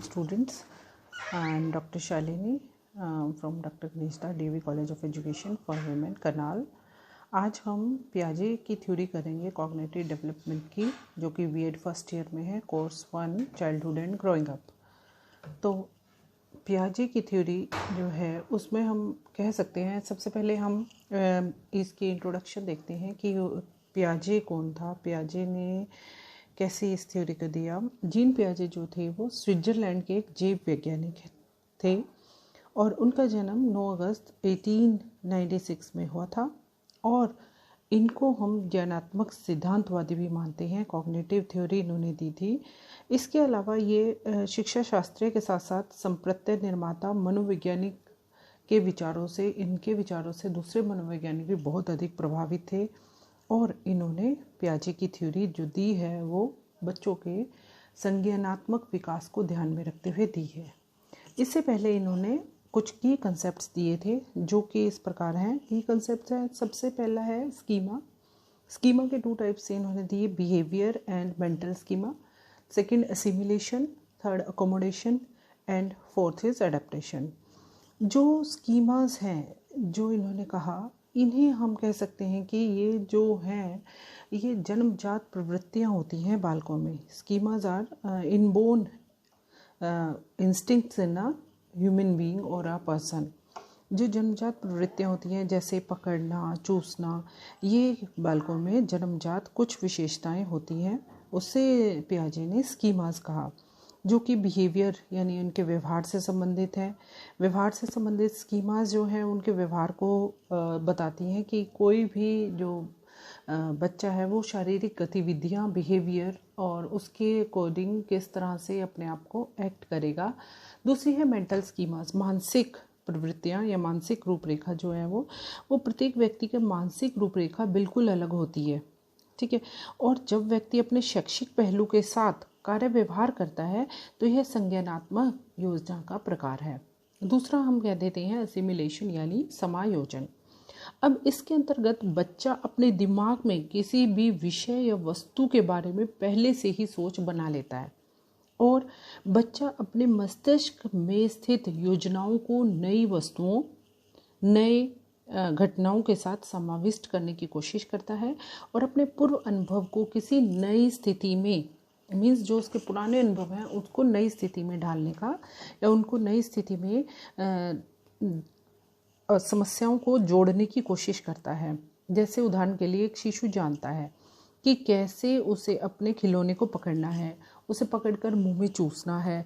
Students, I'm Dr. Shalini from Dr. Ganeshda DAV College of Education for Women Karnal. आज हम पियाजे की theory करेंगे cognitive development की, जो कि बीएड फर्स्ट ईयर में है, course 1 childhood and growing up. तो पियाजे की थ्योरी जो है उसमें हम कह सकते हैं, सबसे पहले हम इसकी इंट्रोडक्शन देखते हैं कि पियाजे कौन था, पियाजे ने कैसे इस थ्योरी को दिया। जीन पियाजे जो थे वो स्विट्ज़रलैंड के एक जीव वैज्ञानिक थे और उनका जन्म 9 अगस्त 1896 में हुआ था। और इनको हम ज्ञानात्मक सिद्धांतवादी भी मानते हैं। कॉग्निटिव थ्योरी इन्होंने दी थी। इसके अलावा ये शिक्षा शास्त्री के साथ साथ संप्रत्यय निर्माता, मनोवैज्ञानिक के विचारों से, इनके विचारों से दूसरे मनोवैज्ञानिक भी बहुत अधिक प्रभावित थे। और इन्होंने पियाजे की थ्योरी जो दी है वो बच्चों के संज्ञानात्मक विकास को ध्यान में रखते हुए दी है। इससे पहले इन्होंने कुछ की कंसेप्ट्स दिए थे जो कि इस प्रकार हैं। की कंसेप्ट है, सबसे पहला है स्कीमा। स्कीमा के 2 टाइप्स इन्होंने दिए, behaviour and mental schema. Second assimilation, third accommodation and fourth is adaptation. जो स्कीमास हैं जो इन्होंने कहा, इन्हें हम कह सकते हैं कि ये जो हैं ये जन्मजात प्रवृत्तियां होती हैं बालकों में। Schemas are inborn instincts in a human being और अ पर्सन। जो जन्मजात प्रवृत्तियां होती हैं जैसे पकड़ना, चूसना, ये बालकों में जन्मजात कुछ विशेषताएं होती हैं। उससे पियाजे ने स्कीमास कहा, जो कि बिहेवियर यानी उनके व्यवहार से संबंधित है। व्यवहार से संबंधित स्कीमास जो हैं उनके व्यवहार को बताती हैं कि कोई भी जो बच्चा है वो शारीरिक गतिविधियां, बिहेवियर और उसके अकॉर्डिंग किस तरह से अपने आप को एक्ट करेगा। दूसरी है मेंटल स्कीमास, मानसिक प्रवृत्तियां या मानसिक रूपरेखा जो है वो प्रत्येक व्यक्ति के मानसिक रूपरेखा बिल्कुल अलग होती है, ठीक है। और जब व्यक्ति अपने शैक्षिक पहलू के साथ कार्य व्यवहार करता है तो यह संज्ञानात्मक योजना का प्रकार है। दूसरा हम कह देते हैं असिमिलेशन यानी समायोजन। अब इसके अंतर्गत बच्चा अपने दिमाग में किसी भी विषय या वस्तु के बारे में पहले से ही सोच बना लेता है और बच्चा अपने मस्तिष्क में स्थित योजनाओं को नई वस्तुओं, नए घटनाओं के साथ समाविष्ट करने की कोशिश करता है और अपने पूर्व अनुभव को किसी नई स्थिति में, मीन्स जो उसके पुराने अनुभव हैं उसको नई स्थिति में ढालने का या उनको नई स्थिति में समस्याओं को जोड़ने की कोशिश करता है। जैसे उदाहरण के लिए एक शिशु जानता है कि कैसे उसे अपने खिलौने को पकड़ना है, उसे पकड़कर मुंह में चूसना है,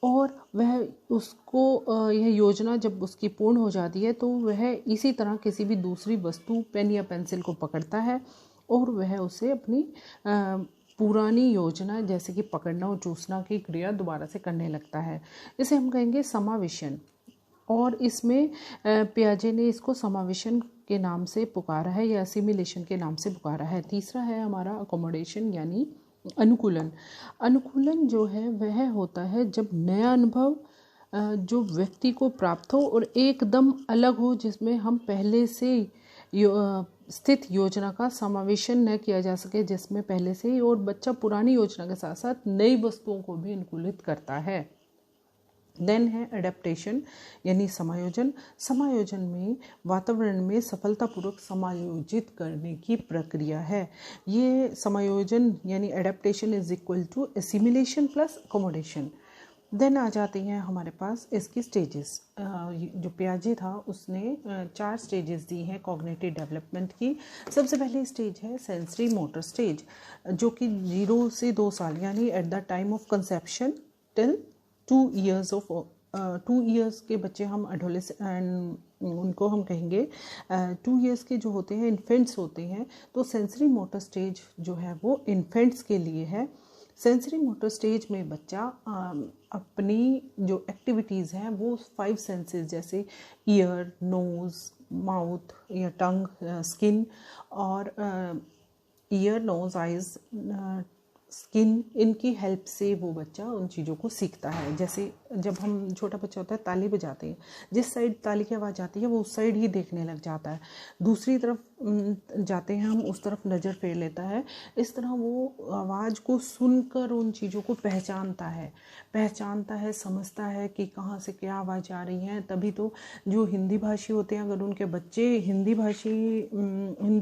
और वह उसको यह योजना जब उसकी पूर्ण हो जाती है तो वह इसी तरह किसी भी दूसरी वस्तु, पेन या पेंसिल को पकड़ता है और वह उसे अपनी पुरानी योजना जैसे कि पकड़ना और चूसना की क्रिया दोबारा से करने लगता है। इसे हम कहेंगे समावेशन। और इसमें पियाजे ने इसको समावेशन के नाम से पुकारा है या असिमिलेशन के नाम से पुकारा है। तीसरा है हमारा अकोमोडेशन यानी अनुकूलन। अनुकूलन जो है वह होता है जब नया अनुभव जो व्यक्ति को प्राप्त हो और एकदम अलग हो, जिसमें हम पहले से स्थित योजना का समावेशन न किया जा सके, जिसमें पहले से ही, और बच्चा पुरानी योजना के साथ साथ नई वस्तुओं को भी अनुकूलित करता है। देन है एडेप्टेशन यानी समायोजन। समायोजन में वातावरण में सफलतापूर्वक समायोजित करने की प्रक्रिया है। ये समायोजन यानी adaptation is equal to assimilation plus accommodation. Then आ जाती हैं हमारे पास इसकी स्टेजेस। जो पियाजे था उसने 4 स्टेजेस दी हैं कॉग्निटिव डेवलपमेंट की। सबसे पहली स्टेज है सेंसरी मोटर स्टेज, जो कि 0 से 2 साल यानी at the time of conception till 2 years के बच्चे हम एडोलेसेंट उनको हम कहेंगे 2 ईयर्स के जो होते हैं, इन्फेंट्स होते हैं। तो सेंसरी मोटर स्टेज जो है वो इन्फेंट्स के लिए है। सेंसरी मोटर स्टेज में बच्चा अपनी जो एक्टिविटीज़ हैं वो 5 सेंसेस जैसे ईयर, नोज़, माउथ या टंग, स्किन और ईयर, नोज़, आइज़, स्किन, इनकी हेल्प से वो बच्चा उन चीज़ों को सीखता है। जैसे जब हम छोटा बच्चा होता है ताली बजाते हैं, जिस साइड ताली की आवाज़ आती है वो उस साइड ही देखने लग जाता है, दूसरी तरफ जाते हैं हम उस तरफ नज़र फेर लेता है। इस तरह वो आवाज़ को सुनकर उन चीज़ों को पहचानता है, समझता है कि कहाँ से क्या आवाज़ आ रही है। तभी तो जो हिंदी भाषी होते हैं, अगर उनके बच्चे हिंदी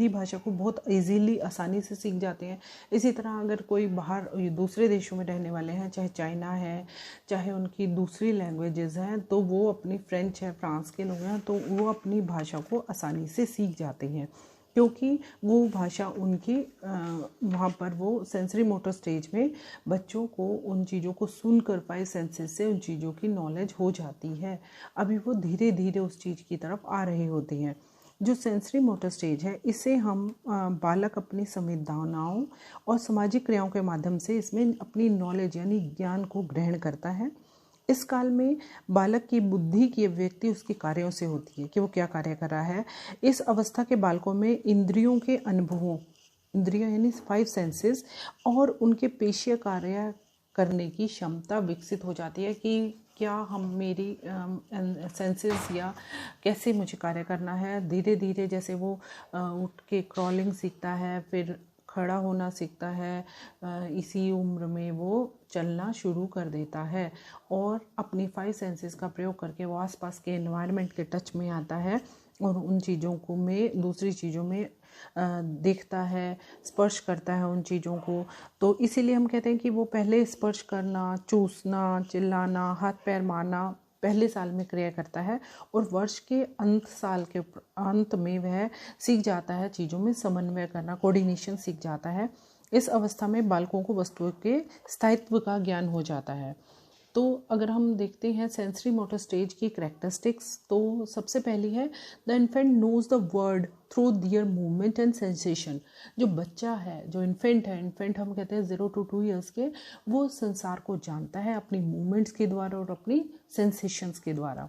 भाषा को बहुत इजीली, आसानी से सीख जाते हैं। इसी तरह अगर कोई बाहर दूसरे देशों में रहने वाले हैं, चाहे चाइना है, चाहे उनकी दूसरी लैंग्वेजेस हैं, तो वो अपनी फ्रेंच है, फ्रांस के लोग हैं, तो वो अपनी भाषा को आसानी से सीख जाते हैं, क्योंकि वो भाषा उनकी वहाँ पर वो सेंसरी मोटर स्टेज में बच्चों को उन चीज़ों को सुन कर पाए सेंसेस से उन चीज़ों की नॉलेज हो जाती है। अभी वो धीरे धीरे उस चीज़ की तरफ आ रहे होते हैं। जो सेंसरी मोटर स्टेज है, इसे हम बालक अपनी संवेदनाओं और सामाजिक क्रियाओं के माध्यम से इसमें अपनी नॉलेज यानी ज्ञान को ग्रहण करता है। इस काल में बालक की बुद्धि की अभिव्यक्ति उसके कार्यों से होती है कि वो क्या कार्य कर रहा है। इस अवस्था के बालकों में इंद्रियों के अनुभवों, इंद्रियां यानी 5 सेंसेस, और उनके पेशीय कार्य करने की क्षमता विकसित हो जाती है कि क्या हम मेरी सेंसेस या कैसे मुझे कार्य करना है। धीरे धीरे जैसे वो उठ के क्रॉलिंग सीखता है, फिर खड़ा होना सीखता है, इसी उम्र में वो चलना शुरू कर देता है और अपनी 5 सेंसेस का प्रयोग करके वो आसपास के एनवायरनमेंट के टच में आता है और उन चीज़ों को में दूसरी चीज़ों में देखता है, स्पर्श करता है उन चीज़ों को। तो इसीलिए हम कहते हैं कि वो पहले स्पर्श करना, चूसना, चिल्लाना, हाथ पैर मारना पहले साल में क्रिया करता है और वर्ष के साल के अंत में वह सीख जाता है चीज़ों में समन्वय करना, कोऑर्डिनेशन सीख जाता है। इस अवस्था में बालकों को वस्तुओं के स्थायित्व का ज्ञान हो जाता है। तो अगर हम देखते हैं सेंसरी मोटर स्टेज की करैक्टरिस्टिक्स, तो सबसे पहली है the infant knows the world through their movement and sensation. जो बच्चा है, जो इन्फेंट है, इन्फेंट हम कहते हैं 0 to 2 ईयर्स के, वो संसार को जानता है अपनी मूवमेंट्स के द्वारा और अपनी सेंसेशंस के द्वारा।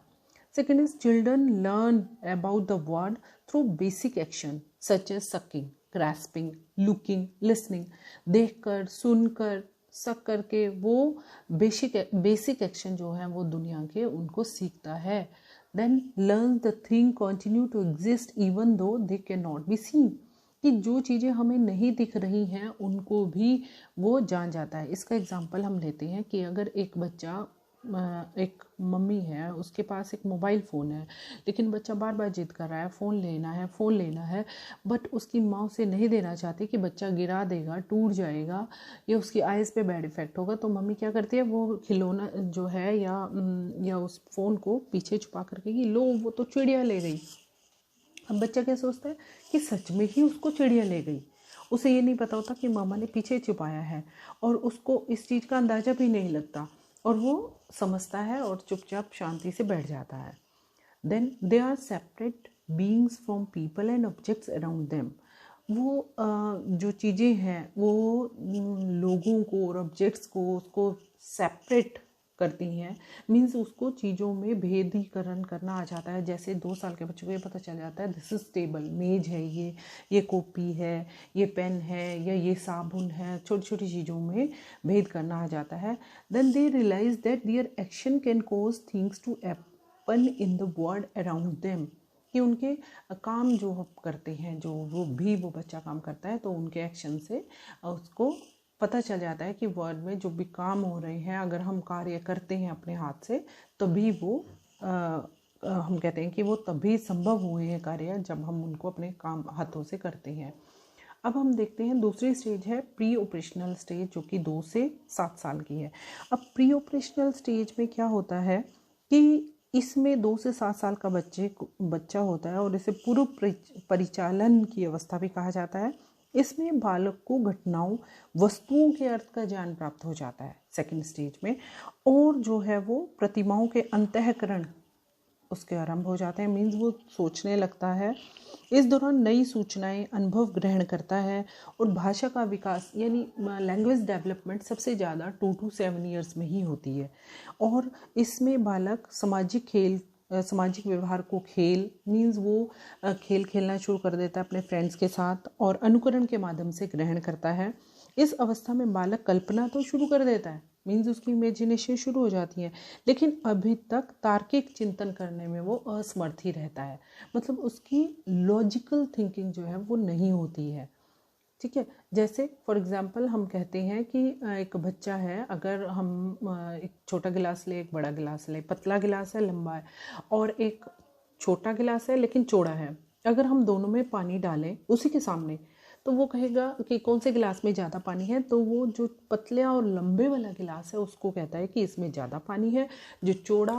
Second is children learn about the world through basic action such as sucking, grasping, looking, listening. देखकर, सुनकर, सक करके वो बेसिक एक्शन जो है वो दुनिया के उनको सीखता है। Then learn the thing continue to exist even though they can not be seen, कि जो चीज़ें हमें नहीं दिख रही हैं उनको भी वो जान जाता है। इसका एग्जांपल हम लेते हैं कि अगर एक बच्चा, एक मम्मी है, उसके पास एक मोबाइल फ़ोन है, लेकिन बच्चा बार बार जिद कर रहा है फ़ोन लेना है, बट उसकी माँ उसे नहीं देना चाहती कि बच्चा गिरा देगा, टूट जाएगा या उसकी आइज़ पे बैड इफ़ेक्ट होगा। तो मम्मी क्या करती है, वो खिलौना जो है या उस फ़ोन को पीछे छुपा करके कि लो वो तो चिड़िया ले गई। अब बच्चा क्या सोचता है कि सच में ही उसको चिड़िया ले गई। उसे ये नहीं पता होता कि मामा ने पीछे छुपाया है और उसको इस चीज़ का अंदाज़ा भी नहीं लगता और वो समझता है और चुपचाप शांति से बैठ जाता है। Then they are separate beings from people and objects around them. वो जो चीज़ें हैं वो लोगों को और ऑब्जेक्ट्स को उसको सेपरेट करती हैं, मीन्स उसको चीज़ों में भेदीकरण करना आ जाता है। जैसे 2 साल के बच्चों को ये पता चल जाता है दिस इज़ टेबल, मेज है, ये कॉपी है, ये पेन है या ये साबुन है, छोटी छोटी चीज़ों में भेद करना आ जाता है। Then they realise that their action can cause things to happen in the world around them, कि उनके काम जो करते हैं, जो वो बच्चा काम करता है, तो उनके एक्शन से उसको पता चल जाता है कि वर्ल्ड में जो भी काम हो रहे हैं, अगर हम कार्य करते हैं अपने हाथ से तभी वो हम कहते हैं कि वो तभी संभव हुए हैं कार्य जब हम उनको अपने काम हाथों से करते हैं। अब हम देखते हैं दूसरी स्टेज है प्री ऑपरेशनल स्टेज, जो कि 2 से 7 साल की है। अब प्री ऑपरेशनल स्टेज में क्या होता है कि इसमें 2 से 7 साल का बच्चा होता है और इसे पूर्व परिचालन की अवस्था भी कहा जाता है। इसमें बालक को घटनाओं, वस्तुओं के अर्थ का ज्ञान प्राप्त हो जाता है सेकंड स्टेज में, और जो है वो प्रतिमाओं के अंतःकरण उसके आरंभ हो जाते हैं, मीन्स वो सोचने लगता है। इस दौरान नई सूचनाएं अनुभव ग्रहण करता है और भाषा का विकास यानी लैंग्वेज डेवलपमेंट सबसे ज़्यादा 2 to 7 ईयर्स में ही होती है। और इसमें बालक सामाजिक व्यवहार को खेल मीन्स वो खेल खेलना शुरू कर देता है अपने फ्रेंड्स के साथ और अनुकरण के माध्यम से ग्रहण करता है। इस अवस्था में बालक कल्पना तो शुरू कर देता है, मीन्स उसकी इमेजिनेशन शुरू हो जाती है, लेकिन अभी तक तार्किक चिंतन करने में वो असमर्थ ही रहता है। मतलब उसकी लॉजिकल थिंकिंग जो है वो नहीं होती है। ठीक है, जैसे फॉर एग्जांपल हम कहते हैं कि एक बच्चा है, अगर हम एक छोटा गिलास ले, एक बड़ा गिलास ले, पतला गिलास है, लंबा है, और एक छोटा गिलास है लेकिन चौड़ा है, अगर हम दोनों में पानी डालें उसी के सामने, तो वो कहेगा कि कौन से गिलास में ज़्यादा पानी है, तो वो जो पतले और लंबे वाला गिलास है उसको कहता है कि इसमें ज़्यादा पानी है, जो चौड़ा